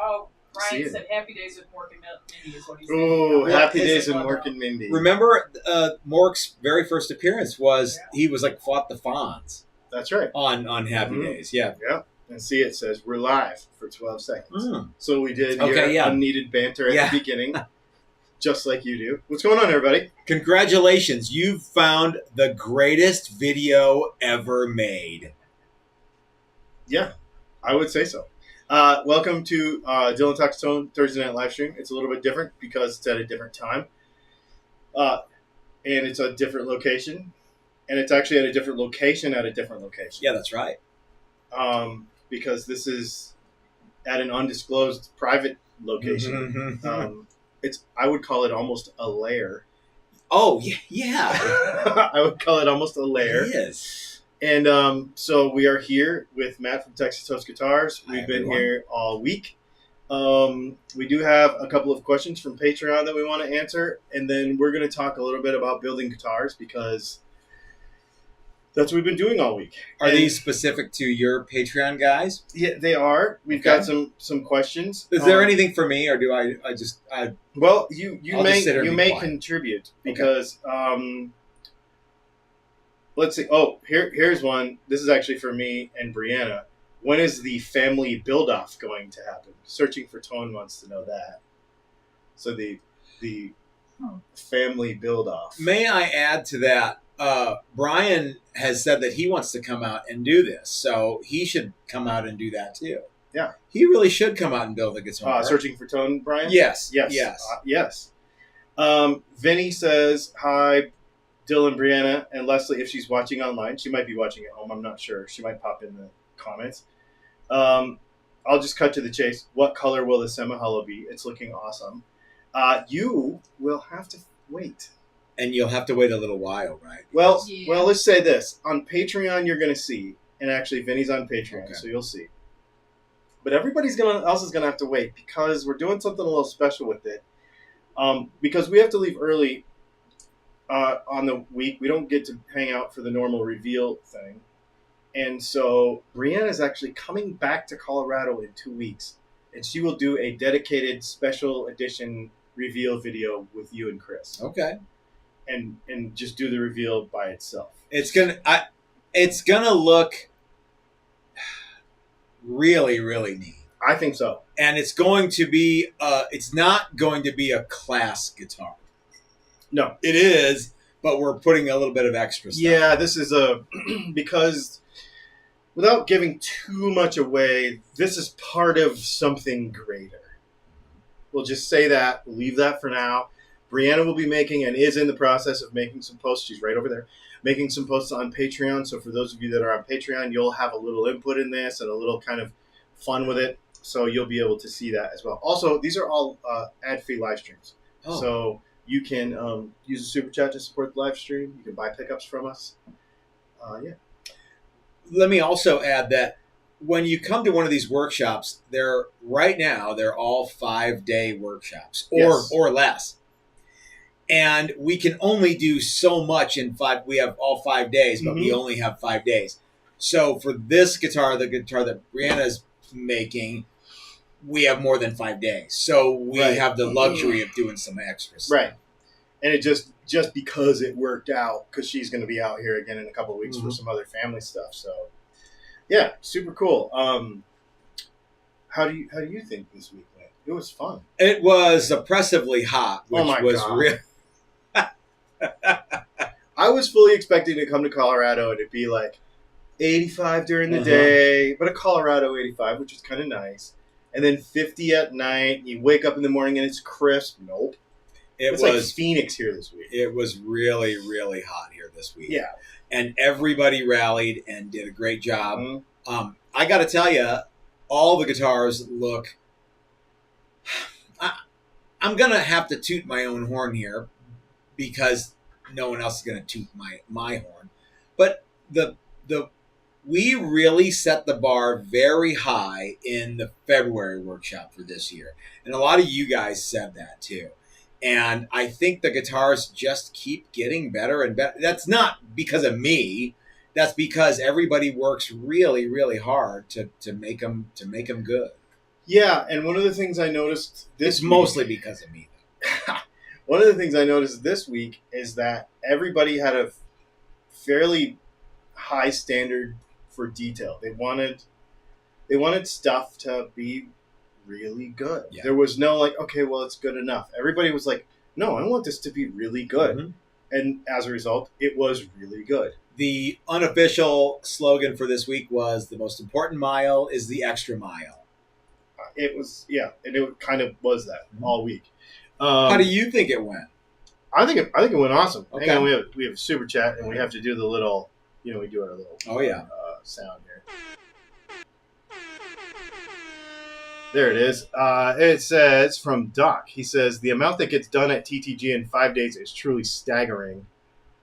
Oh, Brian said Happy Days with Mork and Mindy is what he's saying. Oh, Happy Days with Mork and Mindy. Remember, Mork's very first appearance was he was like fought the Fonz. That's right. On Happy Days, yeah. Yeah. And see, it says we're live for 12 seconds. So we did unneeded banter at the beginning, just like you do. What's going on, everybody? Congratulations. You've found the greatest video ever made. Yeah, I would say so. Welcome to DylanTalksTone Thursday night live stream. It's a little bit different because it's at a different time. And it's a different location. And it's actually at a different location at a different location. Yeah, that's right. Because this is at an undisclosed private location. I would call it almost a lair. Oh, yeah. I would call it almost a lair. It is. And so we are here with Matt from Texas Toast Guitars. We've been here all week. We do have a couple of questions from Patreon that we want to answer. And then we're going to talk a little bit about building guitars because that's what we've been doing all week. Are these specific to your Patreon guys? Yeah, they are. We've got some questions. Is there anything for me, or do I Well, you may contribute because let's see. Oh, here's one. This is actually for me and Brianna. When is the family build-off going to happen? Searching for Tone wants to know that. So the family build-off. May I add to that? Brian has said that he wants to come out and do this, so he should come out and do that too. Yeah, he really should come out and build a guitar. Searching for Tone, Brian. Yes. Yes. Vinny says hi, Dylan, Brianna, and Leslie. If she's watching online, she might be watching at home. I'm not sure. She might pop in the comments. I'll just cut to the chase. What color will the semi-hollow be? It's looking awesome. You will have to wait. And you'll have to wait a little while, right? Well, let's say this. On Patreon, you're going to see. And actually, Vinny's on Patreon, so you'll see. But everybody else is going to have to wait because we're doing something a little special with it. Because we have to leave early on the week. We don't get to hang out for the normal reveal thing. And so Brianna is actually coming back to Colorado in 2 weeks. And she will do a dedicated special edition reveal video with you and Chris. Okay. And just do the reveal by itself. It's gonna look really, really neat. I think so. And it's going to be it's not going to be a class guitar. No, it is, but we're putting a little bit of extra stuff. Yeah, this is because without giving too much away, this is part of something greater. We'll just say that. We'll leave that for now. Brianna will be making and is in the process of making some posts. She's right over there. Making some posts on Patreon. So for those of you that are on Patreon, you'll have a little input in this and a little kind of fun with it. So you'll be able to see that as well. Also, these are all ad-free live streams. Oh. So you can use a super chat to support the live stream. You can buy pickups from us. Yeah. Let me also add that when you come to one of these workshops, they're all 5-day workshops or less. And we can only do so much in 5. We have all 5 days, but we only have 5 days. So for this guitar, the guitar that Brianna's making, we have more than 5 days. So we have the luxury of doing some extras. Right. And it just because it worked out, because she's going to be out here again in a couple of weeks for some other family stuff. So yeah, super cool. How do you think this week went? It was fun. It was oppressively hot, which was real. I was fully expecting to come to Colorado and it'd be like 85 during the day, but a Colorado 85, which is kind of nice. And then 50 at night. You wake up in the morning and it's crisp. Nope. It's like Phoenix here this week. It was really, really hot here this week. Yeah. And everybody rallied and did a great job. I got to tell you, all the guitars look... I'm going to have to toot my own horn here because no one else is going to toot my horn. But we really set the bar very high in the February workshop for this year. And a lot of you guys said that too. And I think the guitars just keep getting better and better. That's not because of me. That's because everybody works really, really hard to make them good. Yeah, and one of the things I noticed It's mostly because of me. one of the things I noticed this week is that everybody had a fairly high standard for detail. They wanted stuff to be really good. Yeah. There was no like, okay, well, it's good enough. Everybody was like, no, I want this to be really good. Mm-hmm. And as a result, it was really good. The unofficial slogan for this week was the most important mile is the extra mile. It was, yeah, and it kind of was that all week. How do you think it went? I think it went awesome. Okay. Hang on, we have a super chat, and we have to do the little, we do our little sound here. There it is. It says from Doc. He says, the amount that gets done at TTG in 5 days is truly staggering.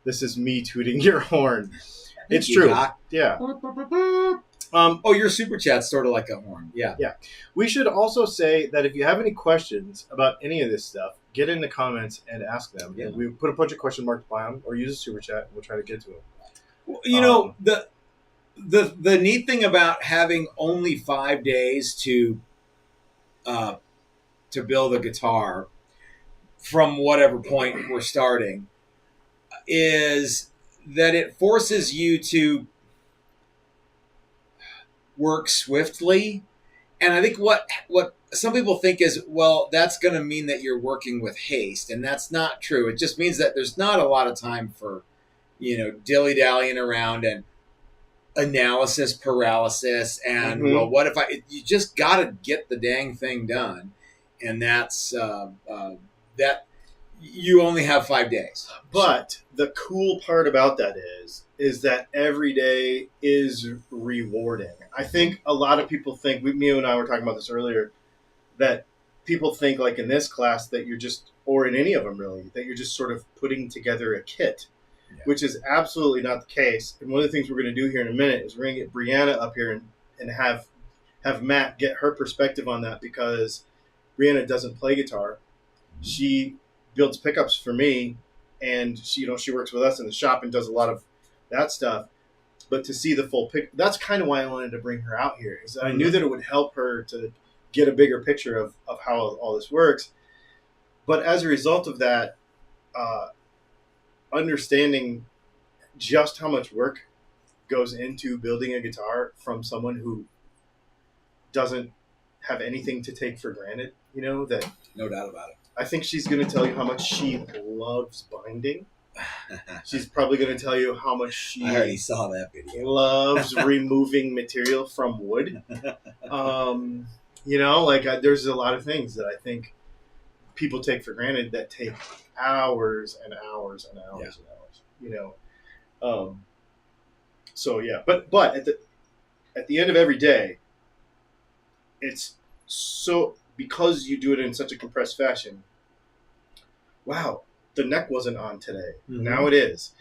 This is me tooting your horn. It's true. Doc. Yeah. Your super chat's sort of like a horn. Yeah. Yeah. We should also say that if you have any questions about any of this stuff, get in the comments and ask them. Yeah. We put a bunch of question marks by them, or use a super chat, and we'll try to get to them. Well, the neat thing about having only 5 days to build a guitar from whatever point we're starting is that it forces you to work swiftly. And I think what some people think is, well, that's going to mean that you're working with haste, and that's not true. It just means that there's not a lot of time for, dilly-dallying around and analysis paralysis and, well, what if you just got to get the dang thing done. And that's that you only have 5 days. But the cool part about that is that every day is rewarding. I think a lot of people think, me and I were talking about this earlier, that people think like in this class that you're just, or in any of them really, that you're just sort of putting together a kit, which is absolutely not the case. And one of the things we're going to do here in a minute is we're going to get Brianna up here and have Matt get her perspective on that, because Brianna doesn't play guitar. She builds pickups for me, and she works with us in the shop and does a lot of that stuff. But to see the full pic, that's kind of why I wanted to bring her out here, is that I knew that it would help her to get a bigger picture of how all this works. But as a result of that, understanding just how much work goes into building a guitar from someone who doesn't have anything to take for granted, that No doubt about it. I think she's going to tell you how much she loves binding. She's probably going to tell you how much she I already saw that video. loves removing material from wood. There's a lot of things that I think people take for granted that take hours and hours and hours and hours. So yeah, but at the end of every day, it's so, because you do it in such a compressed fashion. Wow, the neck wasn't on today. Mm-hmm. Now it is.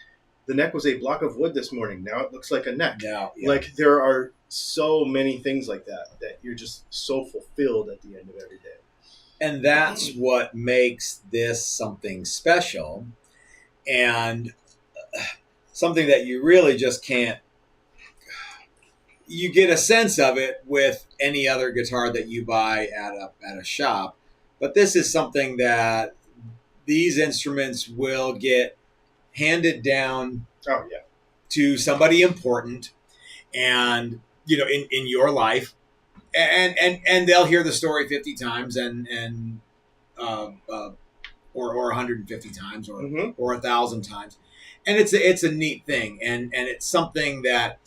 The neck was a block of wood this morning. Now it looks like a neck. Yeah. Like, there are so many things like that you're just so fulfilled at the end of every day. And that's what makes this something special, and something that you really just can't. You get a sense of it with any other guitar that you buy at a shop, but this is something that these instruments will get handed down to somebody important, and in your life, and they'll hear the story 50 times or 150 times or 1,000 times, and it's a neat thing, and it's something that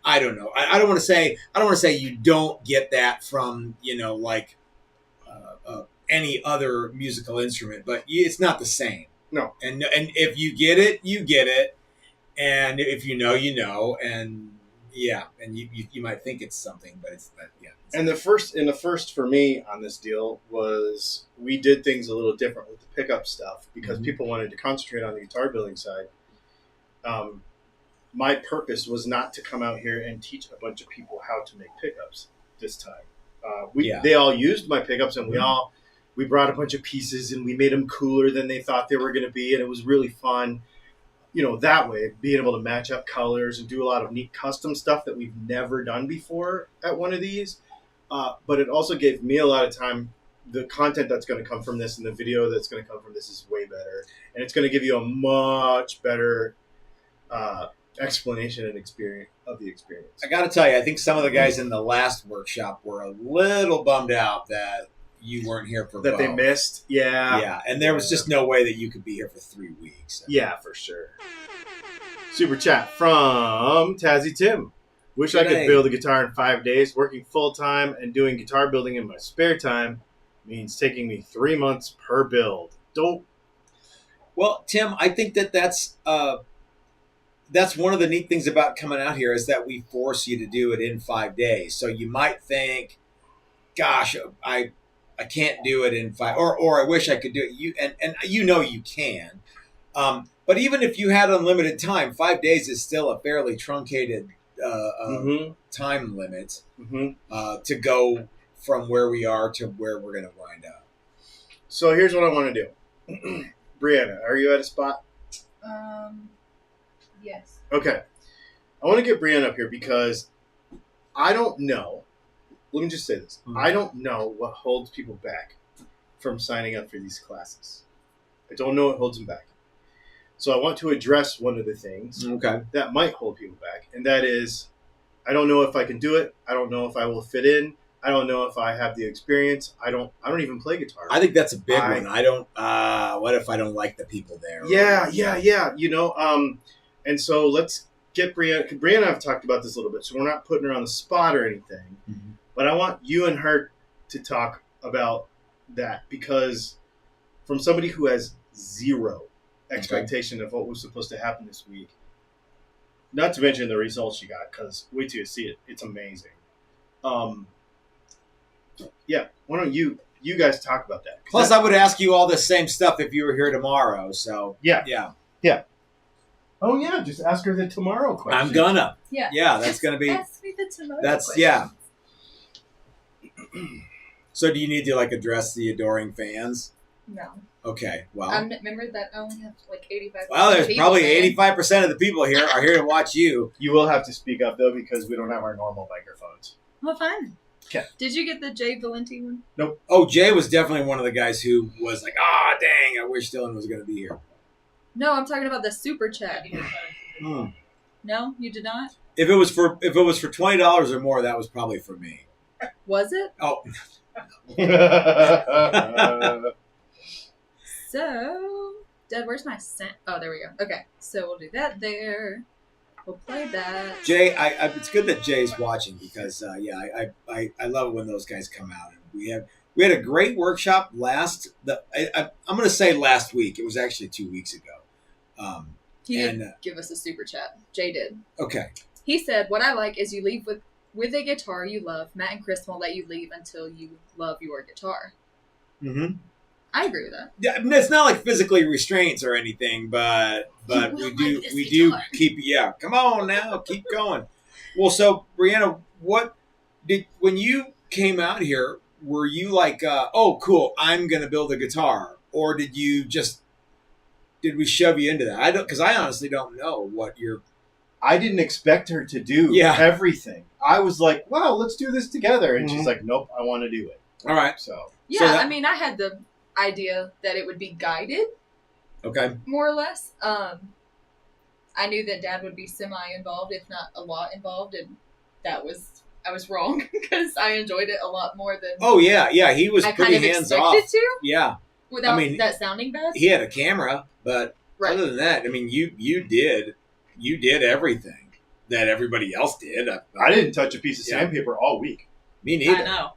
I don't know. I don't want to say you don't get that from any other musical instrument, but it's not the same. No. And if you get it, you get it, and if you know, and yeah, and you might think it's something, but it's not. Yeah. And the first for me on this deal was we did things a little different with the pickup stuff, because people wanted to concentrate on the guitar building side. My purpose was not to come out here and teach a bunch of people how to make pickups this time. They all used my pickups, and we brought a bunch of pieces, and we made them cooler than they thought they were going to be, and it was really fun. That way, being able to match up colors and do a lot of neat custom stuff that we've never done before at one of these. But it also gave me a lot of time. The content that's going to come from this and the video that's going to come from this is way better. And it's going to give you a much better explanation and experience of the experience. I got to tell you, I think some of the guys in the last workshop were a little bummed out that you weren't here for That both. they missed. Yeah. Yeah, and there was just no way that you could be here for 3 weeks. Yeah, for sure. Super chat from Tazzy Tim. Wish I could build a guitar in 5 days. Working full time and doing guitar building in my spare time means taking me 3 months per build. Don't. Well, Tim, I think that's one of the neat things about coming out here is that we force you to do it in 5 days. So you might think, "Gosh, I can't do it in 5," or "I wish I could do it." You you can. But even if you had unlimited time, 5 days is still a fairly truncated time limit to go from where we are to where we're going to wind up. So here's what I want to do. Brianna, are you at a spot? Yes. Okay. I want to get Brianna up here because I don't know. Let me just say this. I don't know what holds people back from signing up for these classes. I don't know what holds them back. So I want to address one of the things that might hold people back, and that is, I don't know if I can do it. I don't know if I will fit in. I don't know if I have the experience. I don't even play guitar. I think that's a big one. I don't. What if I don't like the people there? Yeah. You know. And so let's get Brianna. Brianna and I have talked about this a little bit, so we're not putting her on the spot or anything. But I want you and her to talk about that because from somebody who has zero expectation of what was supposed to happen this week, not to mention the results you got, because wait till you see it, it's amazing. Yeah, why don't you guys talk about that? Plus, I would ask you all the same stuff if you were here tomorrow. So yeah. Oh yeah, just ask her the tomorrow question. I'm gonna. Yeah, that's gonna be. Ask me the tomorrow That's question. So, do you need to address the adoring fans? No. Okay, well. Remember that I only have 85%. Well, there's probably 85% of the people here are here to watch you. You will have to speak up, though, because we don't have our normal microphones. Well, fine. Okay. Did you get the Jay Valenti one? Nope. Oh, Jay was definitely one of the guys who was like, dang, I wish Dylan was going to be here. No, I'm talking about the super chat. No, you did not? If it was for $20 or more, that was probably for me. Was it? Oh. So, Dad, where's my scent? Oh, there we go. Okay, so we'll do that there. We'll play that. Jay, it's good that Jay's watching because, I love it when those guys come out. And we had a great workshop I'm going to say last week. It was actually 2 weeks ago. He did give us a super chat. Jay did. Okay. He said, "What I like is you leave with a guitar you love. Matt and Chris won't let you leave until you love your guitar." Mm-hmm. I agree with that. Yeah, it's not like physically restraints or anything, but we do keep. Yeah, come on now, keep going. Well, so Brianna, when you came out here, were you like, oh, cool, I'm gonna build a guitar, or did we shove you into that? Because I honestly don't know what you're. I didn't expect her to do everything. I was like, wow, let's do this together. And she's like, nope, I want to do it. All right. So I mean, I had the idea that it would be guided. Okay. More or less. I knew that Dad would be semi-involved, if not a lot involved, and I was wrong because I enjoyed it a lot more than. Oh yeah, he was I pretty kind of hands off. expected to. Yeah. Without that sounding bad. He had a camera, but other than that, I mean, you did everything that everybody else did. I didn't touch a piece of sandpaper all week. Me neither. I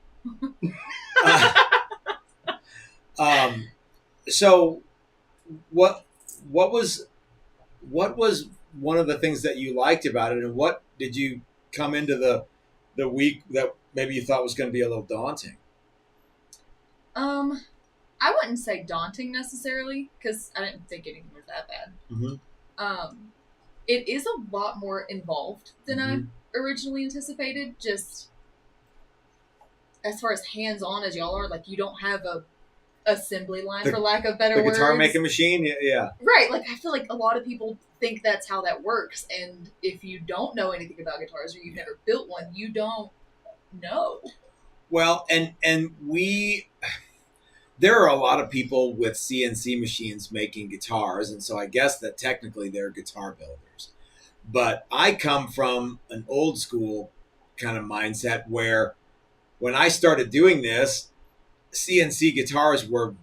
know. So what was one of the things that you liked about it, and what did you come into the week that maybe you thought was going to be a little daunting? I wouldn't say daunting necessarily because I didn't think anything was that bad. Mm-hmm. It is a lot more involved than I originally anticipated. Just as far as hands-on as y'all are, like you don't have a assembly line for lack of better words. The guitar making machine, yeah. Right, like I feel like a lot of people think that's how that works, and if you don't know anything about guitars or you've never built one, you don't know. Well, and there are a lot of people with CNC machines making guitars, and so I guess that technically they're guitar builders. But I come from an old school kind of mindset where when I started doing this, CNC guitars were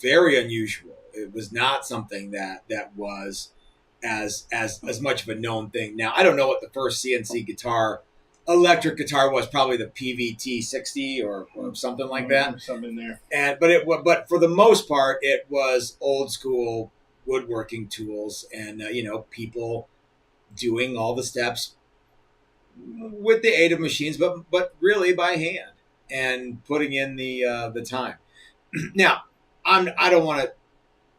very unusual. It was not something that was as much of a known thing. Now, I don't know what the first CNC electric guitar was, probably the PVT 60 or something like that. Something there. But for the most part, it was old school woodworking tools and people doing all the steps with the aid of machines, but really by hand and putting in the time. Now, I don't want to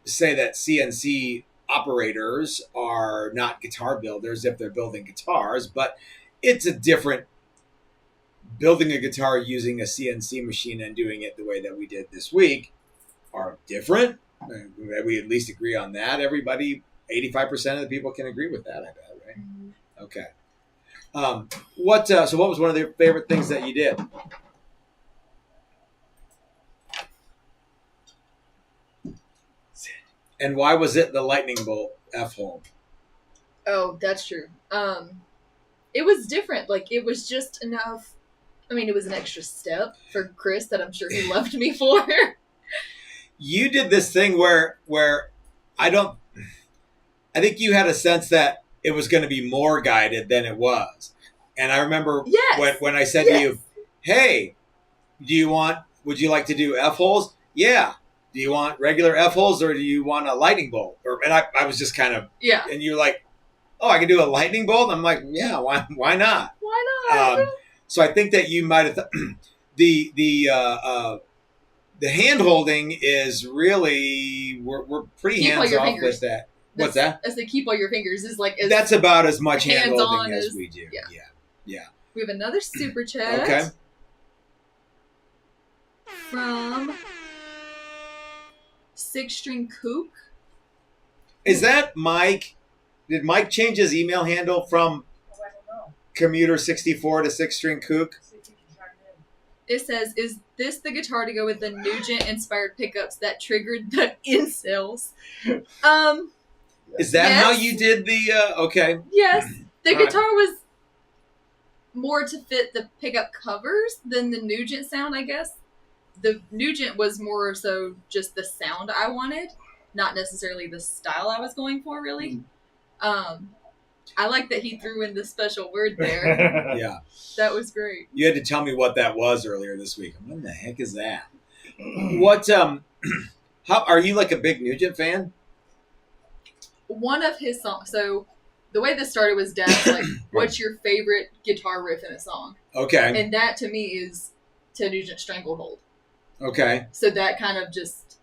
say that CNC operators are not guitar builders if they're building guitars, but it's a different building a guitar using a CNC machine and doing it the way that we did this week are different. We at least agree on that. Everybody, 85% of the people can agree with that, I bet, right? Mm-hmm. Okay. So what was one of your favorite things that you did? And why was it the lightning bolt F-hole? Oh, that's true. It was different. Like, it was just enough. I mean, it was an extra step for Chris that I'm sure he loved me for. You did this thing where I think you had a sense that it was going to be more guided than it was. And I remember when I said to you, hey, would you like to do F-holes? Yeah. Do you want regular F-holes or do you want a lightning bolt? And I was just kind of, and you're like, oh, I can do a lightning bolt? I'm like, yeah, why not? Why not? So I think that you might have the hand holding is really we're pretty hands off with that. What's that? As they keep all your fingers is like that's about as much hand holding as we do. Yeah. We have another super chat. Okay. From Six String Kook. Is that Mike? Did Mike change his email handle from Commuter 64 to Six String Kook? It says, "Is this the guitar to go with the Nugent inspired pickups that triggered the incels?" Is that how you did the? Okay. Yes, the guitar was more to fit the pickup covers than the Nugent sound, I guess. The Nugent was more so just the sound I wanted, not necessarily the style I was going for, really. I like that he threw in the special word there. Yeah. That was great. You had to tell me what that was earlier this week. What the heck is that? What, how, are you like a big Nugent fan? One of his songs, so the way this started was Dad's like, what's your favorite guitar riff in a song? Okay. And that to me is to Nugent Stranglehold. Okay. So that kind of just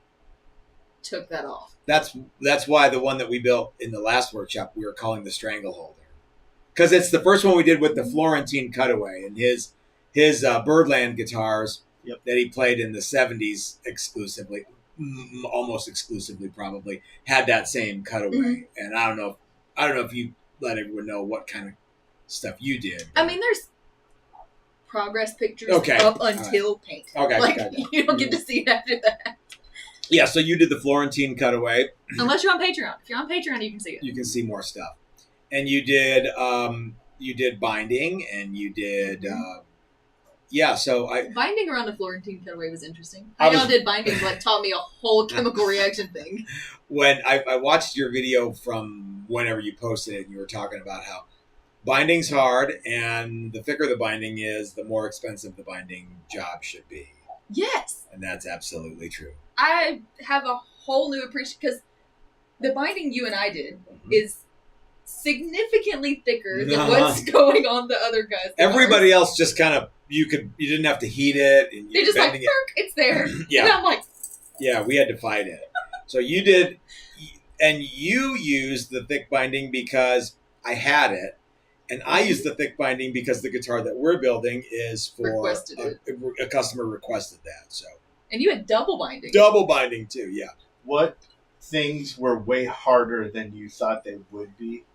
took that off. That's why the one that we built in the last workshop we were calling the Strangleholder, because it's the first one we did with the Florentine Cutaway and his Birdland guitars that he played in the 70s exclusively, almost exclusively probably had that same cutaway. Mm-hmm. And I don't know if you let everyone know what kind of stuff you did. I mean, there's progress pictures up until paint. Okay, like you don't get to see it after that. Yeah, so you did the Florentine Cutaway. Unless you're on Patreon. If you're on Patreon, you can see it. You can see more stuff. And you did binding, and you did binding around the Florentine Cutaway was interesting. How y'all did binding taught me a whole chemical reaction thing. When I watched your video from whenever you posted it, and you were talking about how binding's hard, and the thicker the binding is, the more expensive the binding job should be. Yes. And that's absolutely true. I have a whole new appreciation, because the binding you and I did is significantly thicker than what's going on the other guys. Everybody else just kind of, you didn't have to heat it. And they just like, it's there. Yeah. And I'm like. Yeah, we had to fight it. So you did, and you used the thick binding because I had it. And I use the thick binding because the guitar that we're building is for a customer requested that. So. And you had double binding. Double binding too, yeah. What things were way harder than you thought they would be?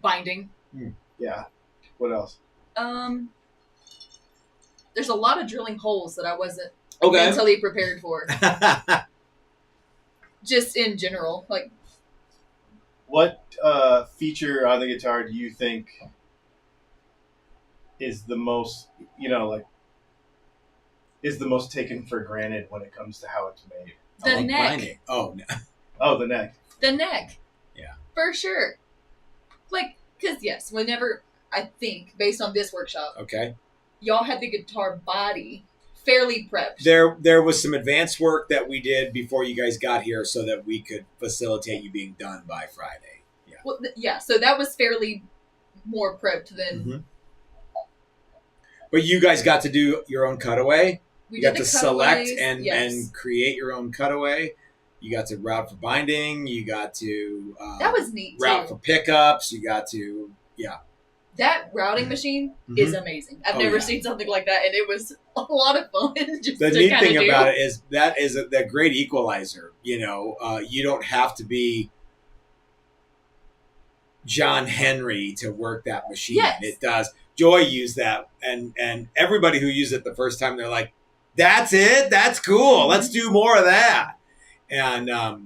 Binding. Yeah. What else? there's a lot of drilling holes that I wasn't Okay. mentally prepared for. Just in general, like. What feature on the guitar do you think is the most, is the most taken for granted when it comes to how it's made? The neck. Binding. Oh, no. Oh, the neck. The neck. Yeah. For sure. Like, because yes, whenever, I think, based on this workshop, okay, y'all had the guitar body fairly prepped. There was some advanced work that we did before you guys got here so that we could facilitate you being done by Friday. Yeah. Well, so that was fairly more prepped than... Mm-hmm. But you guys got to do your own cutaway. We You got did to the select cutaways, and create your own cutaway. You got to route for binding. You got to that was neat route too. for pickups. You got to That routing machine is amazing. I've never seen something like that, and it was a lot of fun. Just the to neat thing do. about it is that is the great equalizer. You don't have to be John Henry to work that machine. Yes. It does. Joy used that, and everybody who used it the first time, they're like, "That's it. That's cool. Let's do more of that." And I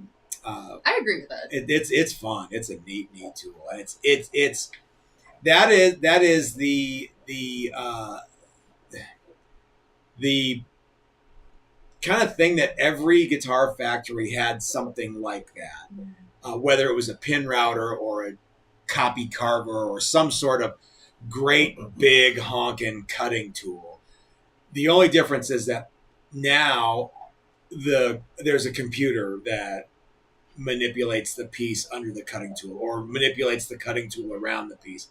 agree with that. it's fun. It's a neat tool, and it's that is the kind of thing that every guitar factory had something like that, whether it was a pin router or a copy carver or some sort of great big honking cutting tool. The only difference is that now there's a computer that manipulates the piece under the cutting tool or manipulates the cutting tool around the piece.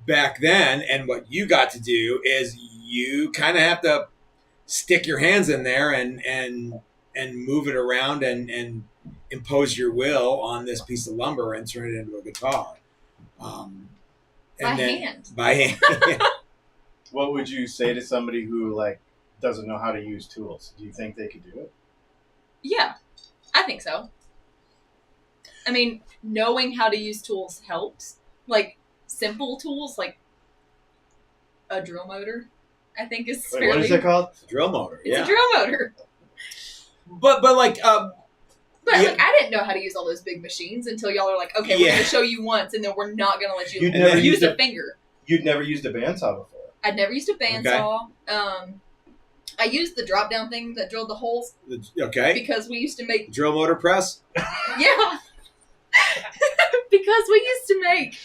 Back then, and what you got to do is you kind of have to stick your hands in there and move it around and impose your will on this piece of lumber and turn it into a guitar. By hand. By hand. What would you say to somebody who doesn't know how to use tools? Do you think they could do it? Yeah, I think so. I mean, knowing how to use tools helps. Like, simple tools, like a drill motor, I think is fairly... What is it called? It's a drill motor. It's a drill motor. But I didn't know how to use all those big machines until y'all are like, okay, we're going to show you once, and then we're not going to let you use a finger. You'd never used a bandsaw before. I'd never used a bandsaw. I used the drop-down thing that drilled the holes. Okay. Because we used to make... Drill motor press? Yeah. Because we used to make...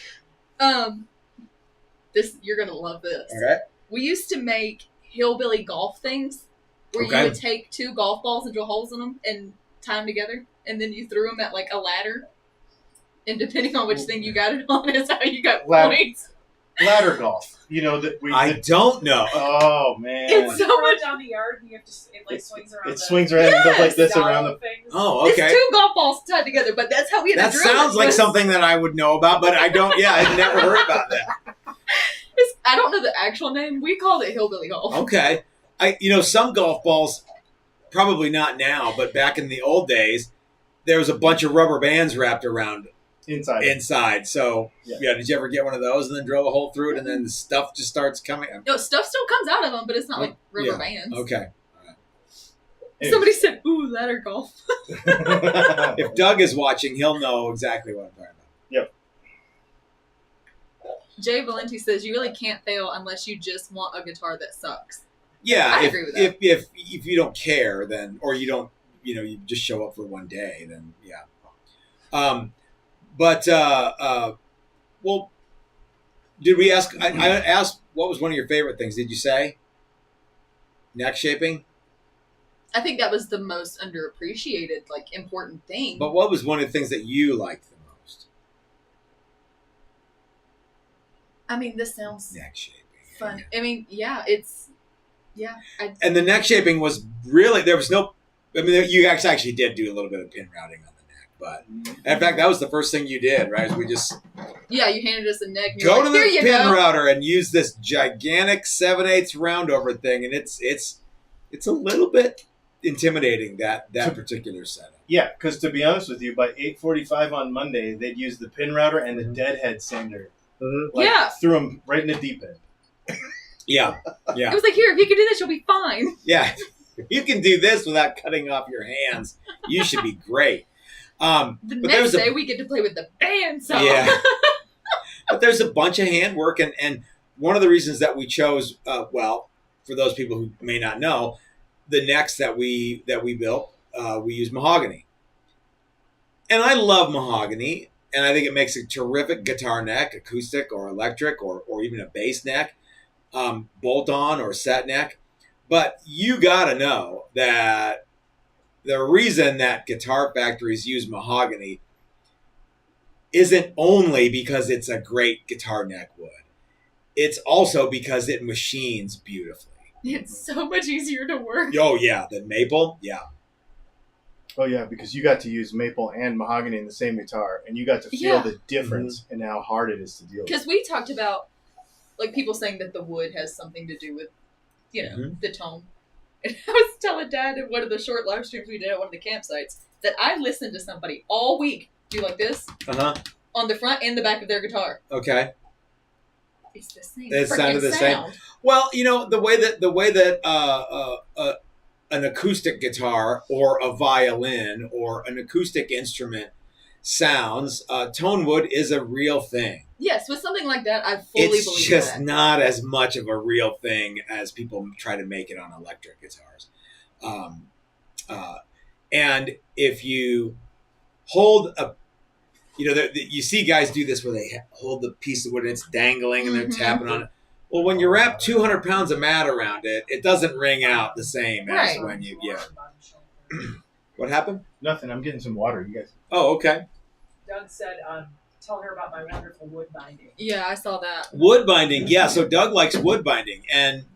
this, you're going to love this. Okay. We used to make hillbilly golf things where you would take two golf balls and drill holes in them and tie them together, and then you threw them at a ladder. And depending on which thing you got it on is how you got points. Ladder golf. That we... I don't know. Oh, man. It's so much down the yard, and you have to... It swings around. It swings around and goes like this around the... things. Oh, okay. It's two golf balls tied together, but that's how we had That to drill sounds like something that I would know about, but I don't... Yeah, I've never heard about that. I don't know the actual name. We called it hillbilly golf. Okay. Some golf balls, probably not now, but back in the old days, there was a bunch of rubber bands wrapped around inside. So, did you ever get one of those and then drill a hole through it and then the stuff just starts coming? No, stuff still comes out of them, but it's not like rubber bands. Okay. Somebody said, ooh, ladder golf. If Doug is watching, he'll know exactly what I'm talking about. Yep. Jay Valenti says, you really can't fail unless you just want a guitar that sucks. Yeah, I agree with that. If you don't care, then, or you don't, you just show up for one day, then yeah. Well, did we ask? I asked what was one of your favorite things. Did you say neck shaping? I think that was the most underappreciated, important thing. But what was one of the things that you liked the most? I mean, this sounds neck shaping. Fun. Yeah. I mean, it's. Yeah. And the neck shaping was really, there was no, you actually did do a little bit of pin routing on the neck, but in fact, that was the first thing you did, right? We just... Yeah, you handed us a neck. And go to the pin router and use this gigantic 7/8 roundover thing, and it's a little bit intimidating, that particular setup. Yeah, because to be honest with you, by 8:45 on Monday, they'd use the pin router and the deadhead sander. Mm-hmm. Threw them right in the deep end. Yeah. It was like, here, if you can do this, you'll be fine. Yeah. If you can do this without cutting off your hands, you should be great. The but next day, we get to play with the bandsaw. Yeah. But there's a bunch of handwork, and one of the reasons that we chose, well, for those people who may not know, the necks that we built, we use mahogany. And I love mahogany, and I think it makes a terrific guitar neck, acoustic or electric or even a bass neck, bolt-on or set neck. But you got to know that the reason that guitar factories use mahogany isn't only because it's a great guitar neck wood. It's also because it machines beautifully. It's so much easier to work. Oh, yeah. Than maple? Yeah. Oh, yeah, because you got to use maple and mahogany in the same guitar, and you got to feel the difference in how hard it is to deal with. Because we talked about, like, people saying that the wood has something to do with, the tone. And I was telling Dad in one of the short live streams we did at one of the campsites that I listened to somebody all week do like this on the front and the back of their guitar. Okay. It's the same. It sounded the sound. same. Well, the way that an acoustic guitar or a violin or an acoustic instrument sounds, Tonewood is a real thing. Yes, with something like that, I fully believe that. It's just not as much of a real thing as people try to make it on electric guitars. And if you hold a, you see guys do this where they hold the piece of wood and it's dangling and they're tapping on it. Well, when you wrap 200 pounds of mat around it, it doesn't ring out the same as when you, What happened? Nothing. I'm getting some water. You guys. Oh, okay. Doug said, tell her about my wonderful wood binding. Yeah, I saw that. Wood binding. Yeah, so Doug likes wood binding. And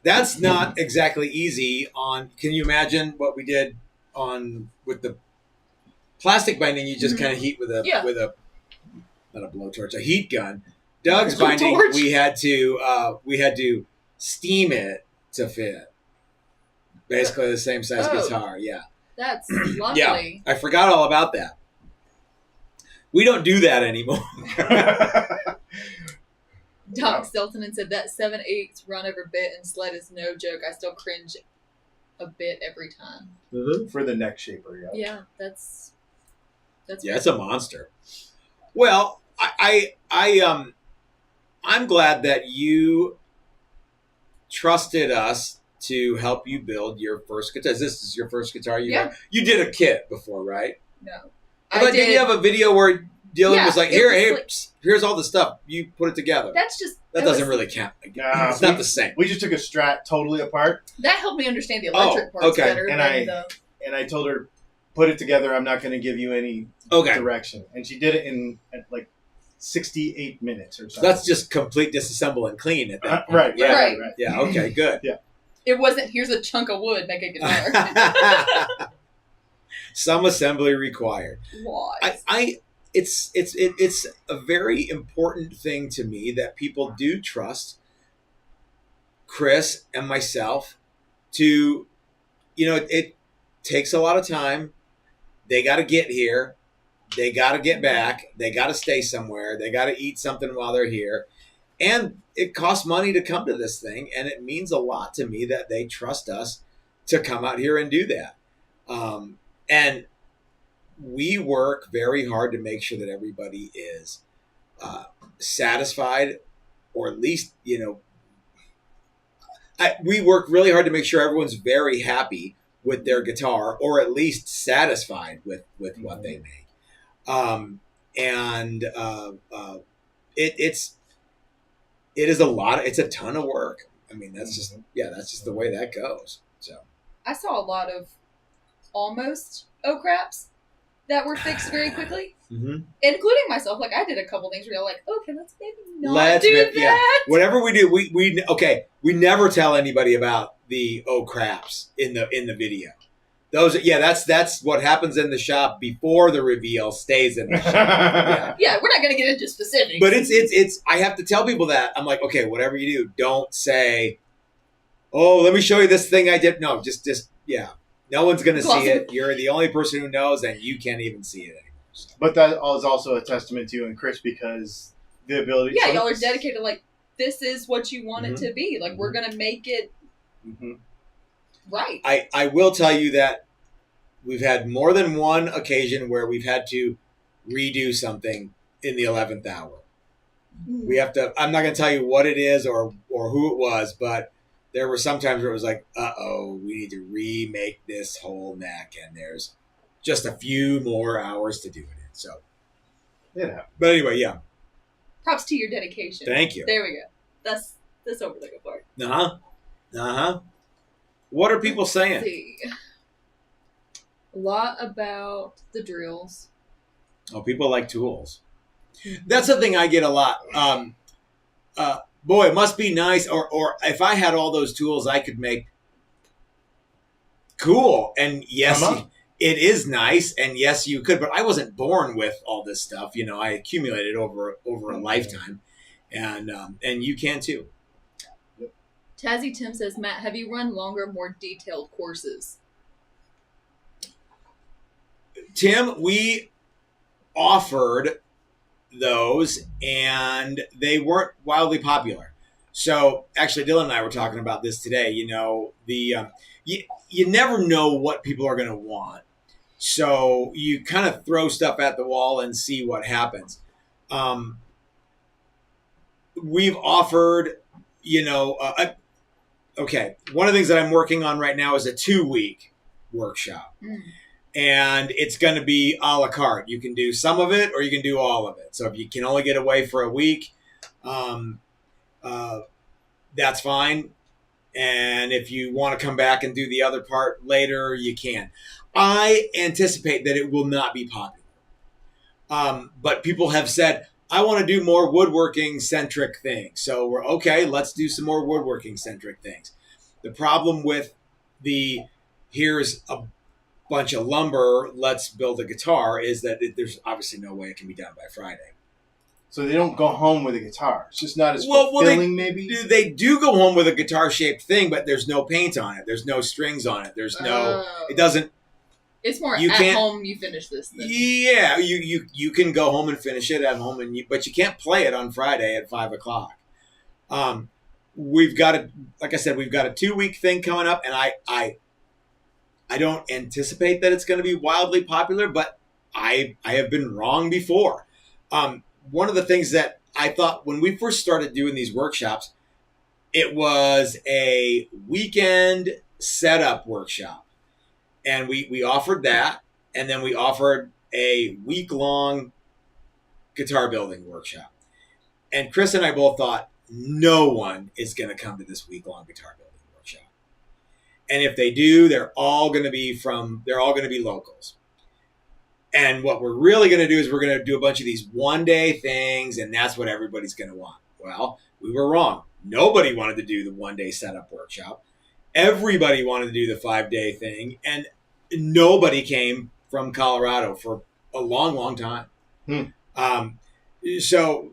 that's not exactly easy on, can you imagine what we did with the plastic binding? You just kind of heat with a not a blowtorch, a heat gun. Doug's binding, we had to steam it to fit. Basically the same size guitar, yeah. That's lovely. Yeah, I forgot all about that. We don't do that anymore. Doc Stelton said that 7/8 run over bit and sled is no joke. I still cringe a bit every time. For the neck shaper, yeah. Yeah, that's it's a monster. Well, I'm glad that you trusted us to help you build your first guitar. This is your first guitar you got? You did a kit before, right? No. Did you have a video where Dylan was like, here's all the stuff. You put it together. That doesn't really count. It's not the same. We just took a Strat totally apart. That helped me understand the electric parts better. And I told her, put it together. I'm not going to give you any direction. And she did it in like 68 minutes or something. That's just complete disassemble and clean at that point. Right. Yeah, okay, good. Yeah. It wasn't, here's a chunk of wood, make a guitar. Some assembly required. What? It's a very important thing to me that people do trust Chris and myself to, it takes a lot of time. They got to get here. They got to get back. They got to stay somewhere. They got to eat something while they're here. And it costs money to come to this thing. And it means a lot to me that they trust us to come out here and do that. And we work very hard to make sure that everybody is satisfied, or at least, we work really hard to make sure everyone's very happy with their guitar, or at least satisfied with what they make. It is a lot. It's a ton of work. I mean, that's just the way that goes. So I saw a lot of almost craps that were fixed very quickly, including myself. Like, I did a couple things where you're like, okay, let's maybe not do that. Yeah. Whatever we do, we never tell anybody about the craps in the video. Those, that's what happens in the shop before the reveal stays in the shop. Yeah, we're not going to get into specifics. But it's I have to tell people that. I'm like, okay, whatever you do, don't say, oh, let me show you this thing I did. No, just no one's going to see it. You're the only person who knows, and you can't even see it anymore. So. But that is also a testament to you and Chris, because the ability. Yeah, y'all are dedicated. Like, this is what you want it to be. Like, we're going to make it right. I will tell you that we've had more than one occasion where we've had to redo something in the 11th hour. We have to, I'm not going to tell you what it is or who it was, but there were some times where it was like, we need to remake this whole neck, and there's just a few more hours to do it in. So, Yeah. But anyway, yeah. Props to your dedication. Thank you. There we go. That's what we're looking for. What are people Let's saying? see. A lot about the drills. Oh, people like tools. That's the thing I get a lot. Boy, it must be nice. Or if I had all those tools, I could make. Cool. And yes, it is nice. And yes, you could. But I wasn't born with all this stuff. You know, I accumulated over a lifetime, and you can too. Tazzy Tim says, Matt, have you run longer, more detailed courses? Tim, we offered those, and they weren't wildly popular. So actually, Dylan and I were talking about this today. You know, you never know what people are going to want. So you kind of throw stuff at the wall and see what happens. We've offered, okay, one of the things that I'm working on right now is a 2-week workshop. And it's going to be a la carte. You can do some of it or you can do all of it. So if you can only get away for a week, that's fine. And if you want to come back and do the other part later, you can. I anticipate that it will not be popular. But people have said, I want to do more woodworking-centric things. So we're okay, let's do some more woodworking-centric things. The problem with here's a bunch of lumber, let's build a guitar, is that there's obviously no way it can be done by Friday. So they don't go home with a guitar. It's just not as fulfilling, maybe? They do go home with a guitar-shaped thing, but there's no paint on it. There's no strings on it. There's it doesn't... It's more home you finish this thing. Yeah, you can go home and finish it at home, but you can't play it on Friday at 5 o'clock. We've got like I said, we've got a 2-week thing coming up, and I don't anticipate that it's going to be wildly popular, but I have been wrong before. One of the things that I thought when we first started doing these workshops, it was a weekend setup workshop. And we offered that, and then we offered a week-long guitar building workshop. And Chris and I both thought, no one is going to come to this week-long guitar building workshop. And if they do, they're all going to be locals. And what we're really going to do is we're going to do a bunch of these one-day things, and that's what everybody's going to want. Well, we were wrong. Nobody wanted to do the one-day setup workshop. Everybody wanted to do the 5-day thing, and nobody came from Colorado for a long, long time. So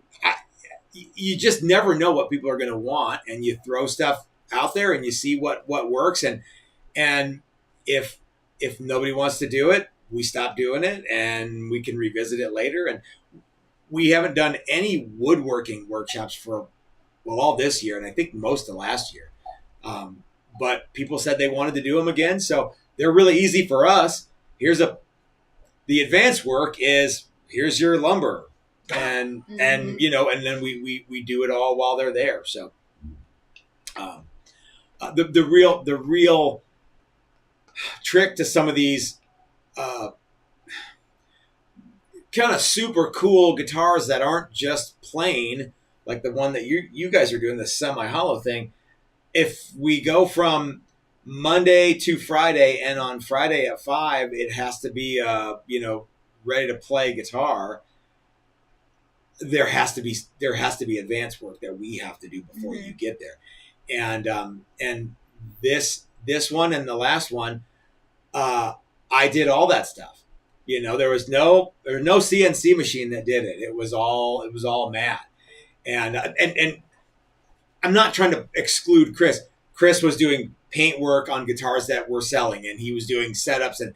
you just never know what people are going to want, and you throw stuff out there and you see what works. And if nobody wants to do it, we stop doing it, and we can revisit it later. And we haven't done any woodworking workshops for all this year, and I think most of last year. But people said they wanted to do them again, so they're really easy for us. The advanced work is here's your lumber, and then we do it all while they're there. So the real trick to some of these kind of super cool guitars that aren't just plain, like the one that you guys are doing, the semi-hollow thing. If we go from Monday to Friday, and on Friday at 5, it has to be ready to play guitar. There has to be advanced work that we have to do before you get there. And this one and the last one, I did all that stuff. There was no CNC machine that did it. It was all Matt. And I'm not trying to exclude Chris. Chris was doing paint work on guitars that we're selling, and he was doing setups, and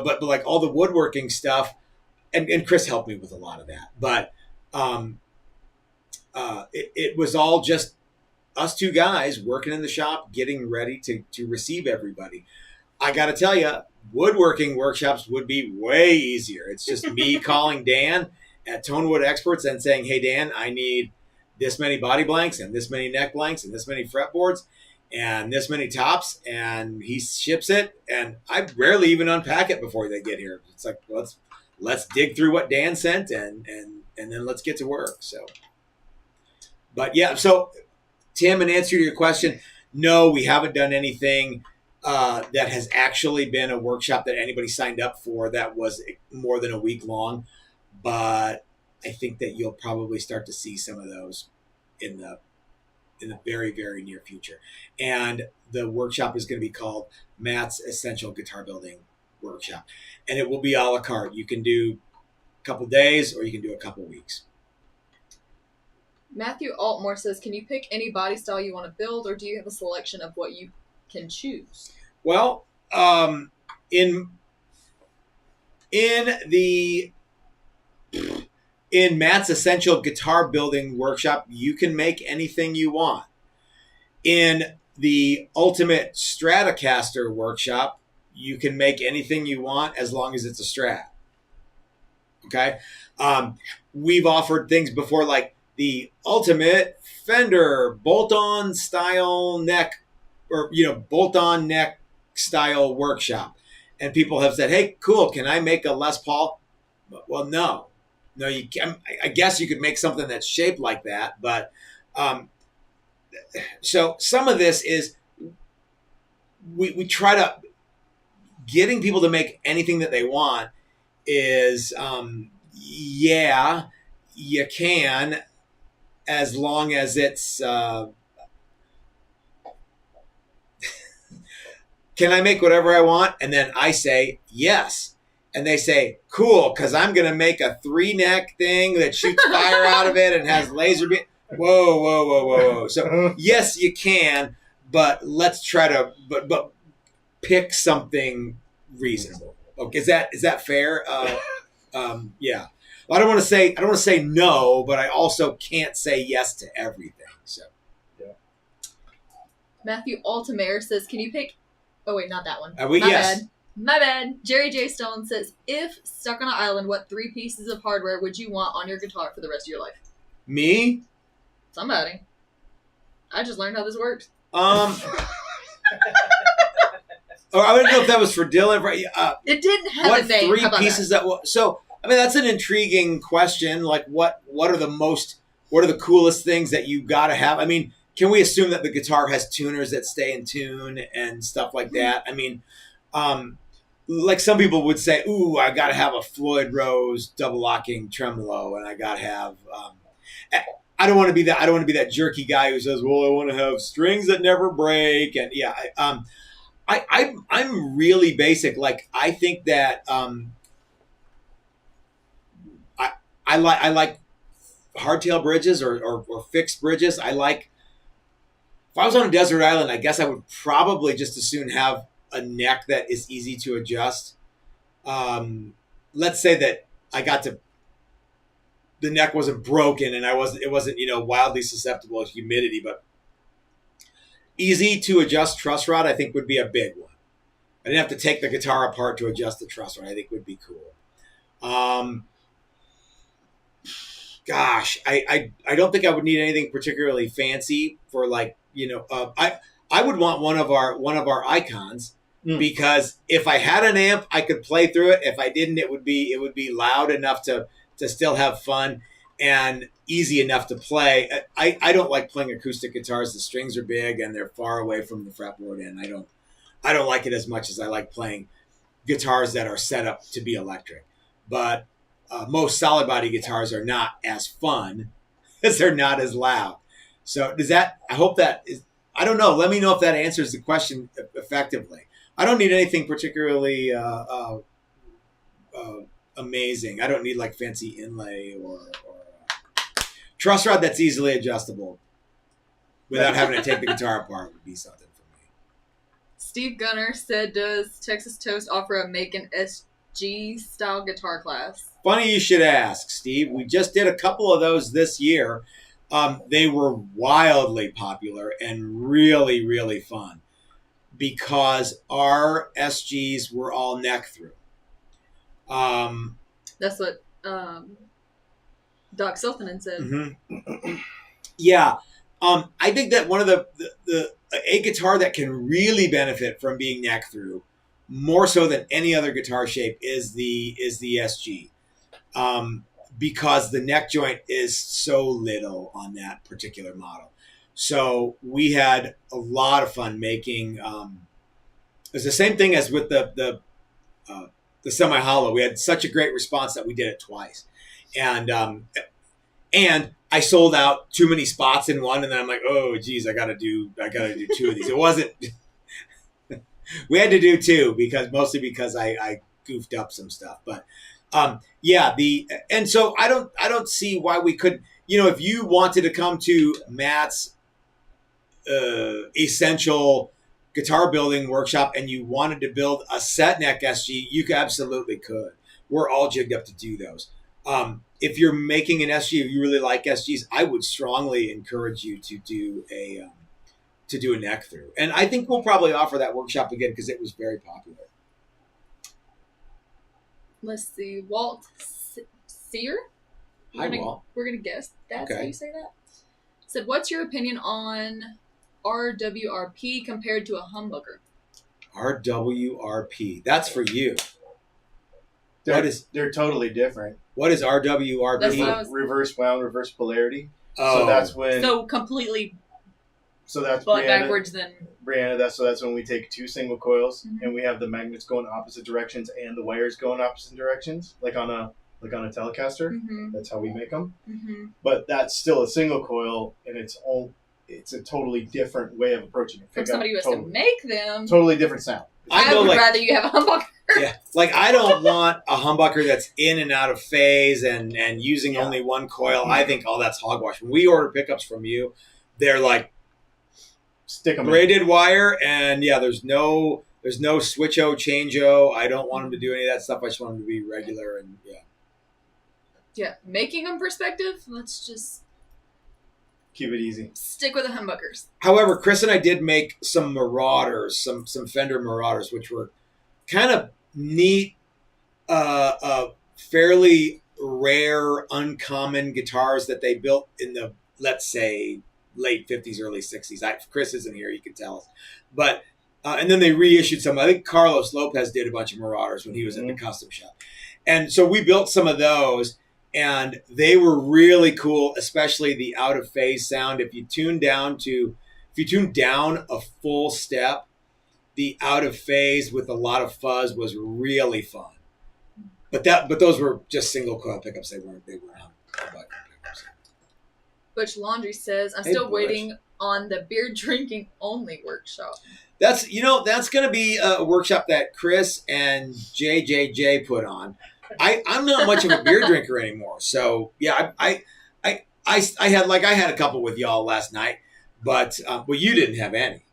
but like all the woodworking stuff, and Chris helped me with a lot of that. But it was all just us two guys working in the shop, getting ready to receive everybody. I got to tell you, woodworking workshops would be way easier. It's just me calling Dan at Tonewood Experts and saying, hey, Dan, I need this many body blanks and this many neck blanks and this many fretboards and this many tops. And he ships it. And I rarely even unpack it before they get here. It's like, let's dig through what Dan sent and then let's get to work. So, but yeah, so Tim, in answer to your question, no, we haven't done anything that has actually been a workshop that anybody signed up for that was more than a week long. But I think that you'll probably start to see some of those in the very, very near future. And the workshop is going to be called Matt's Essential Guitar Building Workshop. And it will be a la carte. You can do a couple days or you can do a couple weeks. Matthew Altmore says, can you pick any body style you want to build, or do you have a selection of what you can choose? Well, in Matt's Essential Guitar Building Workshop, you can make anything you want. In the Ultimate Stratocaster Workshop, you can make anything you want as long as it's a Strat. Okay? We've offered things before like the Ultimate Fender bolt-on style neck, or, bolt-on neck style workshop. And people have said, hey, cool, can I make a Les Paul? Well, no, you can. I guess you could make something that's shaped like that. But so some of this is we try to getting people to make anything that they want is, yeah, you can, as long as it's, can I make whatever I want? And then I say, yes. And they say, cool, because I'm going to make a 3-neck thing that shoots fire out of it and has laser beam. Whoa. So, yes, you can, but let's try to but pick something reasonable. Okay, is that fair? Yeah. Well, I don't want to say no, but I also can't say yes to everything. So, yeah. Matthew Altamare says, can you pick... Oh, wait, not that one. Yes. My bad. Jerry J. Stone says, if stuck on an island, what 3 pieces of hardware would you want on your guitar for the rest of your life? Me? Somebody. I just learned how this works. I don't know if that was for Dylan. Right? It didn't have what a name. 3 pieces that? So, I mean, that's an intriguing question. Like, what are the coolest things that you got to have? I mean, can we assume that the guitar has tuners that stay in tune and stuff like that? I mean, like some people would say, ooh, I got to have a Floyd Rose double locking tremolo, and I got to have. I don't want to be that jerky guy who says, well, I want to have strings that never break, and yeah, I'm really basic. Like, I think that I like hardtail bridges or fixed bridges. If I was on a desert island, I guess I would probably just as soon have a neck that is easy to adjust. Let's say that the neck wasn't broken and it wasn't wildly susceptible to humidity, but easy to adjust truss rod, I think would be a big one. I didn't have to take the guitar apart to adjust the truss rod. I think would be cool. Gosh, I don't think I would need anything particularly fancy for I would want one of our icons because if I had an amp, I could play through it. If I didn't, it would be loud enough to still have fun and easy enough to play. I don't like playing acoustic guitars. The strings are big and they're far away from the fretboard, and I don't like it as much as I like playing guitars that are set up to be electric. But most solid body guitars are not as fun because they're not as loud. So I hope that is, I don't know. Let me know if that answers the question effectively. I don't need anything particularly amazing. I don't need like fancy inlay or truss rod that's easily adjustable without having to take the guitar apart would be something for me. Steve Gunner said, does Texas Toast offer a make an SG style guitar class? Funny you should ask, Steve. We just did a couple of those this year. They were wildly popular and really, really fun because our SGs were all neck through. That's what Doc Siltonen said. Mm-hmm. Yeah. I think that one of a guitar that can really benefit from being neck through, more so than any other guitar shape, is the SG. Because the neck joint is so little on that particular model. So we had a lot of fun making. It's the same thing as with the semi-hollow. We had such a great response that we did it twice, and I sold out too many spots in one, and then I'm like, oh geez, I gotta do two of these. It wasn't. We had to do two mostly because I goofed up some stuff, but. And so I don't see why we couldn't, if you wanted to come to Matt's essential guitar building workshop and you wanted to build a set neck SG, you absolutely could. We're all jigged up to do those. If you're making an SG, if you really like SGs, I would strongly encourage you to do a neck through. And I think we'll probably offer that workshop again because it was very popular. Let's see. Walt Sear? Hi, Walt. We're going to guess that's Okay. how you say that. Said, what's your opinion on RWRP compared to a humbucker? RWRP. That's for you. They're totally different. What is RWRP? That's what I was- Reverse wound, reverse polarity. Oh. So that's when. So completely So that's butt Brianna, backwards then. Brianna, that's when we take two single coils Mhm. and we have the magnets going opposite directions and the wires going opposite directions, like on a Telecaster. Mm-hmm. That's how we make them. Mm-hmm. But that's still a single coil, and it's a totally different way of approaching it. From somebody who has to make them, Totally different sound. I would rather you have a humbucker. Yeah, like I don't want a humbucker that's in and out of phase and using Yeah. only one coil. I think all that's hogwash. When we order pickups from you, they're like Stick them braided wire, and yeah, there's no switch-o, change-o. I don't want them to do any of that stuff. I just want them to be regular and yeah. Yeah, making them perspective, let's just Keep it easy. stick with the humbuckers. However, Chris and I did make some Marauders, some Fender Marauders, which were kind of neat, fairly rare, uncommon guitars that they built in the, let's say, late 50s, early 60s. Chris isn't here, you can tell us. But, and then they reissued some. I think Carlos Lopez did a bunch of Marauders when he was at the custom shop. And so we built some of those, and they were really cool, especially the out of phase sound. If you tune down a full step, the out of phase with a lot of fuzz was really fun. But those were just single coil pickups. They weren't humbucker pickups. Butch Laundry says, I'm Hey, still Butch. waiting on the beer drinking only workshop. That's going to be a workshop that Chris and JJJ put on. I'm not much of a beer drinker anymore, so yeah, I had a couple with y'all last night, but you didn't have any.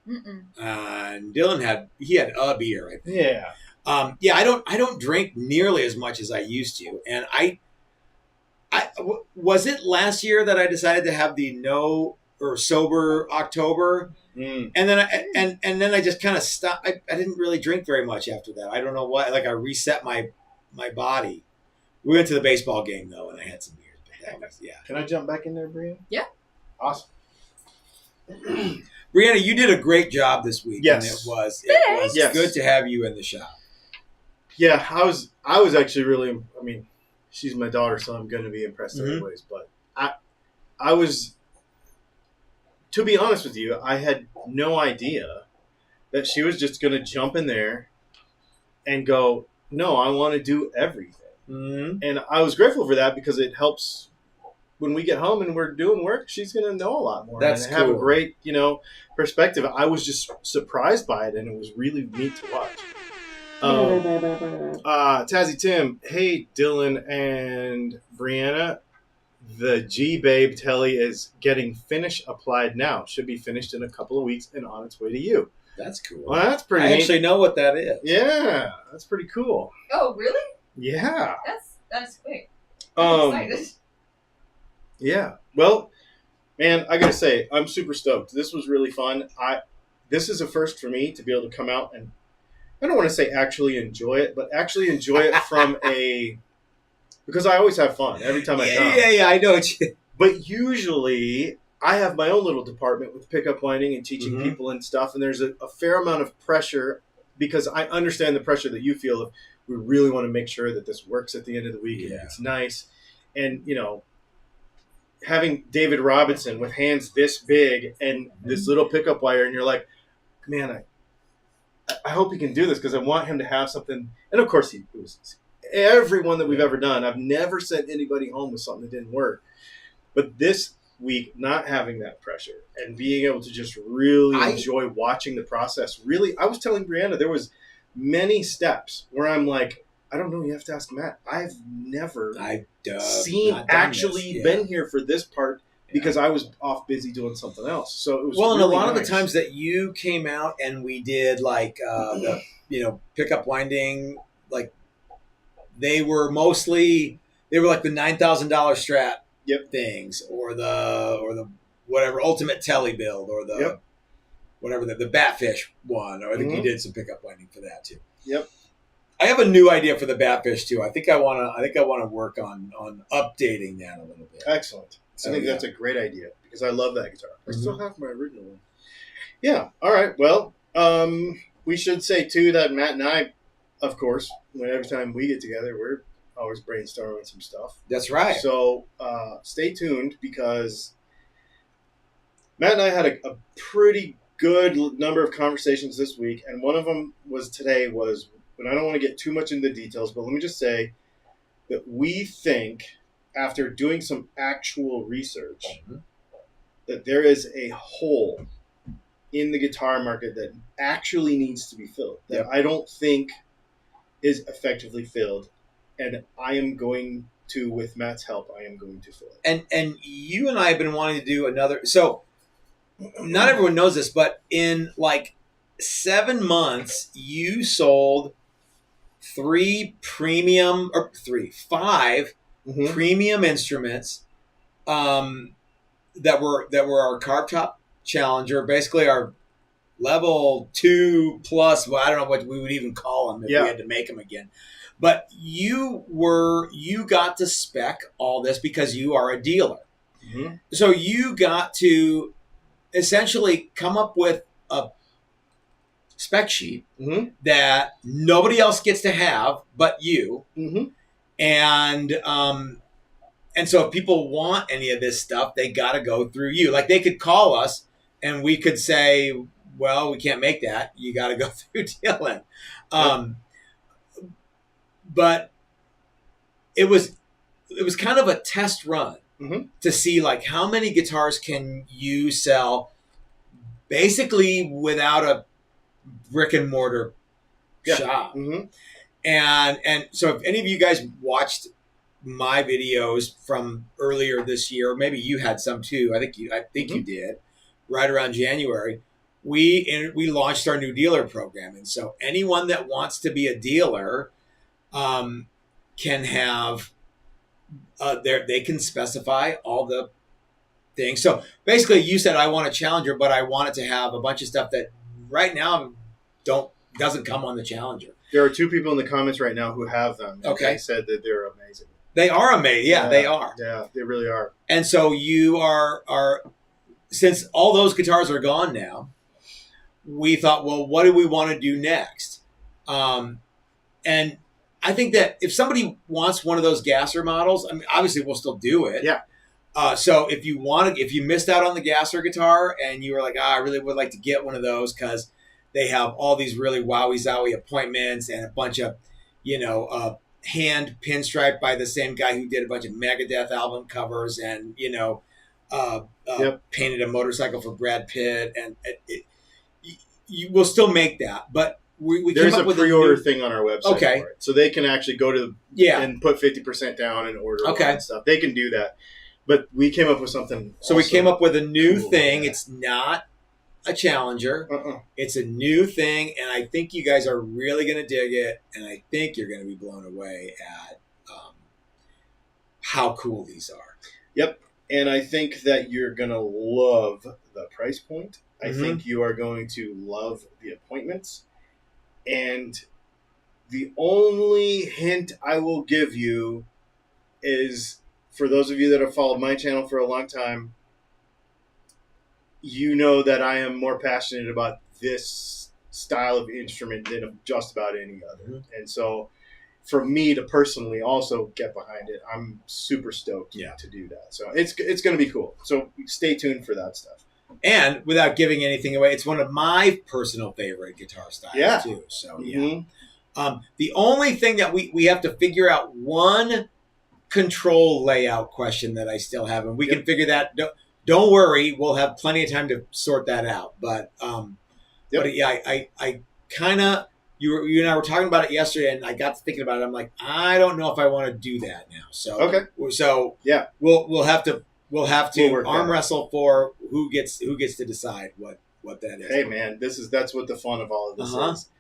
And Dylan had a beer, I think. Yeah. I don't drink nearly as much as I used to, and was it last year that I decided to have the no or sober October, and then I just kind of stopped. I didn't really drink very much after that. I don't know why. Like I reset my body. We went to the baseball game though, and I had some beers. But that was Can I jump back in there, Brianna? Yeah. Awesome. Brianna, you did a great job this week. Yes. And it was Yes. good to have you in the shop. Yeah, I was actually really. I mean, she's my daughter, so I'm going to be impressed Mhm. anyways. But I was, to be honest with you, I had no idea that she was just going to jump in there and go, no, I want to do everything. Mm-hmm. And I was grateful for that because it helps when we get home and we're doing work. She's going to know a lot more. That's and have a cool. great, perspective. I was just surprised by it, and it was really neat to watch. Tazzy Tim, hey Dylan and Brianna, the G-Babe telly is getting finish applied now. Should be finished in a couple of weeks and on its way to you. That's cool. Well, that's pretty I neat. actually know what that is. Yeah, that's pretty cool. Oh, really? Yeah. That's quick. I'm excited. Yeah. Well, Man, I gotta say, I'm super stoked. This was really fun. This is a first for me to be able to come out and, I don't want to say actually enjoy it, but actually enjoy it from because I always have fun every time I come. Yeah, I know. But usually I have my own little department with pickup winding and teaching people and stuff, and there's a fair amount of pressure because I understand the pressure that you feel of we really want to make sure that this works at the end of the week and it's nice. And, having David Robinson with hands this big and this little pickup wire, and you're like, man, I hope he can do this because I want him to have something. And of course, it was everyone that we've ever done. I've never sent anybody home with something that didn't work. But this week, not having that pressure and being able to just really enjoy watching the process. Really, I was telling Brianna there was many steps where I'm like, I don't know. You have to ask Matt. I've never been here for this part because I was off busy doing something else. So it was and a lot of the times that you came out and we did like the pickup winding, like they were like the $9,000 Strat things or the whatever ultimate telly build or the whatever the Batfish one. Or I think you did some pickup winding for that too. Yep. I have a new idea for the Batfish too. I think I want to work on updating that a little bit. Excellent. So, I think that's a great idea because I love that guitar. I still have my original one. Yeah. All right. Well, we should say too that Matt and I, of course, every time we get together, we're always brainstorming some stuff. That's right. So stay tuned because Matt and I had a pretty good number of conversations this week, and one of them was, and I don't want to get too much into the details, but let me just say that we think, after doing some actual research, that there is a hole in the guitar market that actually needs to be filled, that I don't think is effectively filled, and I am going to, with Matt's help, I am going to fill it. And you and I have been wanting to do another, so not everyone knows this, but in like 7 months, you sold 5 premium instruments that were our carb top Challenger, basically our level 2 plus. Well, I don't know what we would even call them if we had to make them again. But you got to spec all this because you are a dealer. So you got to essentially come up with a spec sheet that nobody else gets to have but you. And so if people want any of this stuff, they got to go through you. Like they could call us and we could say, well, we can't make that. You got to go through Dylan. But it was kind of a test run to see like how many guitars can you sell basically without a brick and mortar shop. And so if any of you guys watched my videos from earlier this year, maybe you had some too. I think you did, right around January. We launched our new dealer program, and so anyone that wants to be a dealer can have they can specify all the things. So basically, you said I want a Challenger, but I want it to have a bunch of stuff that right now doesn't come on the Challenger. There are 2 people in the comments right now who have them. Okay, they said that they're amazing. They are amazing. Yeah, they are. Yeah, they really are. And so you are since all those guitars are gone now, we thought, well, what do we want to do next? And I think that if somebody wants one of those Gasser models, I mean, obviously we'll still do it. Yeah. So if you missed out on the Gasser guitar and you were like, I really would like to get one of those because they have all these really wowie-zowie appointments and a bunch of, hand pinstripe by the same guy who did a bunch of Megadeth album covers and, painted a motorcycle for Brad Pitt. And you will still make that. But we there's came up a with pre-order thing on our website. Okay. For it. So they can actually go to and put 50% down and order and stuff. They can do that. But we came up with something. So we came up with a new thing. It's not a Challenger. It's a new thing, and I think you guys are really going to dig it, and I think you're going to be blown away at how cool these are. Yep. And I think that you're going to love the price point. I Mhm. think you are going to love the appointments. And the only hint I will give you is, for those of you that have followed my channel for a long time, you know that I am more passionate about this style of instrument than just about any other. Mhm. And so for me to personally also get behind it, I'm super stoked to do that. So it's going to be cool. So stay tuned for that stuff. And without giving anything away, it's one of my personal favorite guitar styles too. So the only thing that we have to figure out, one control layout question that I still have, and we can figure that. Don't worry, we'll have plenty of time to sort that out. But I kind of you and I were talking about it yesterday, and I got to thinking about it. I'm like, I don't know if I want to do that now. So we'll have to arm wrestle for who gets to decide what that is. Hey man, that's what the fun of all of this is.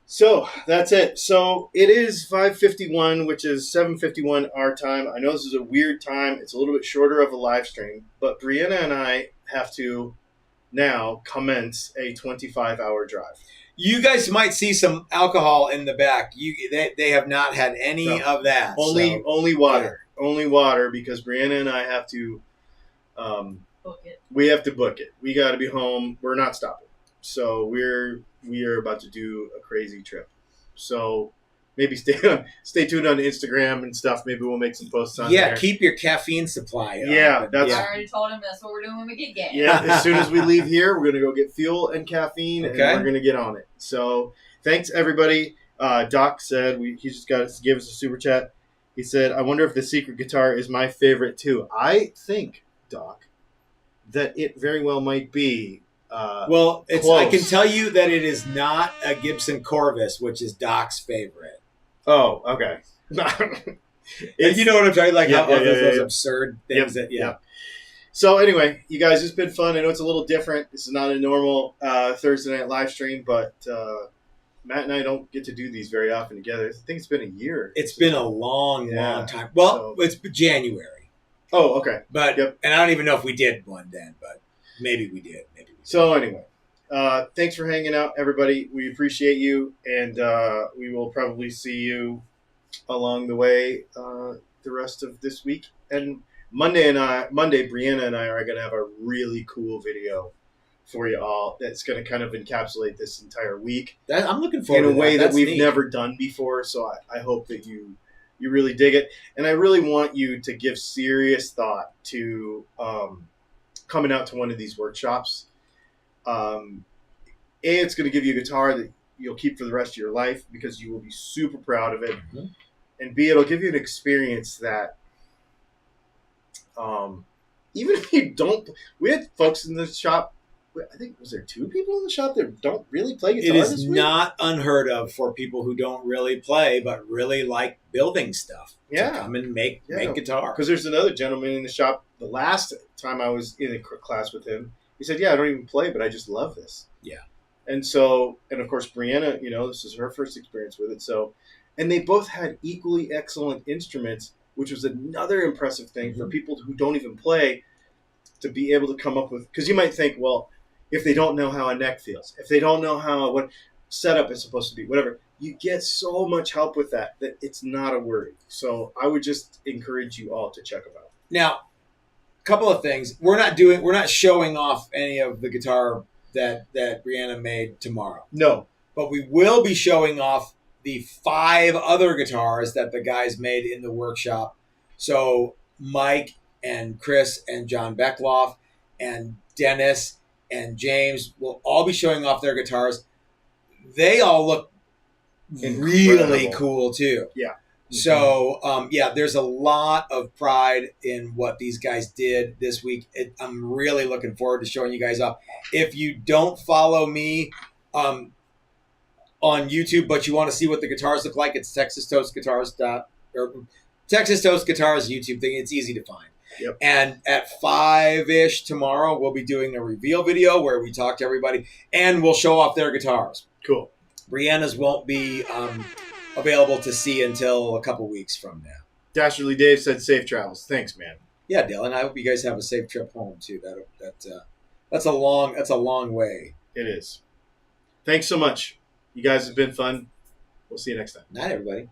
So that's it. So it is 5:51, which is 7:51 our time. I know this is a weird time. It's a little bit shorter of a live stream, but Brianna and I have to now commence a 25-hour drive. You guys might see some alcohol in the back. They have not had any of that. Only water. Yeah. Only water, because Brianna and I have to book it. We have to book it. We got to be home. We're not stopping. So we are about to do a crazy trip. So maybe stay tuned on Instagram and stuff. Maybe we'll make some posts on there. Keep your caffeine supply up. Yeah, I already told him that's what we're doing when we get gas. Yeah, as soon as we leave here, we're going to go get fuel and caffeine, and we're going to get on it. So thanks, everybody. Doc said, he just gave us a super chat. He said, I wonder if the secret guitar is my favorite too. I think, Doc, that it very well might be. Well, I can tell you that it is not a Gibson Corvus, which is Doc's favorite. Oh, okay. You know what I'm talking about? Those absurd things So anyway, you guys, it's been fun. I know it's a little different. This is not a normal Thursday night live stream, but Matt and I don't get to do these very often together. I think it's been a year. It's been a long time. Well, it's January. Oh, okay. But and I don't even know if we did one then, but maybe we did. So anyway, thanks for hanging out, everybody. We appreciate you, and we will probably see you along the way the rest of this week. And Monday, Brianna and I are going to have a really cool video for you all that's going to kind of encapsulate this entire week. I'm looking forward to in a way that we've never done before. So I hope that you really dig it, and I really want you to give serious thought to coming out to one of these workshops. It's going to give you a guitar that you'll keep for the rest of your life because you will be super proud of it. Mm-hmm. And B, it'll give you an experience that even if you don't... We had folks in the shop, I think, was there 2 people in the shop that don't really play guitar? It is not unheard of for people who don't really play but really like building stuff to come and make guitar. Because there's another gentleman in the shop, the last time I was in a class with him, he said, I don't even play, but I just love this. Yeah. And so, and of course, Brianna, this is her first experience with it. So, and they both had equally excellent instruments, which was another impressive thing for people who don't even play to be able to come up with. Because you might think, well, if they don't know how a neck feels, if they don't know what setup is supposed to be, whatever, you get so much help with that it's not a worry. So I would just encourage you all to check them out. Now, couple of things. We're not showing off any of the guitar that Brianna made tomorrow. No. But we will be showing off the 5 other guitars that the guys made in the workshop. So Mike and Chris and John Beckloff and Dennis and James will all be showing off their guitars. They all look really cool too. Yeah. So, there's a lot of pride in what these guys did this week. I'm really looking forward to showing you guys off. If you don't follow me on YouTube, but you want to see what the guitars look like, it's Texas Toast Guitars YouTube thing. It's easy to find. Yep. And at 5-ish tomorrow, we'll be doing a reveal video where we talk to everybody and we'll show off their guitars. Cool. Brianna's won't be available to see until a couple weeks from now. Dasherly Dave said safe travels. Thanks, man. Yeah, Dylan. I hope you guys have a safe trip home too. That's a long way. It is. Thanks so much. You guys have been fun. We'll see you next time. Night, everybody.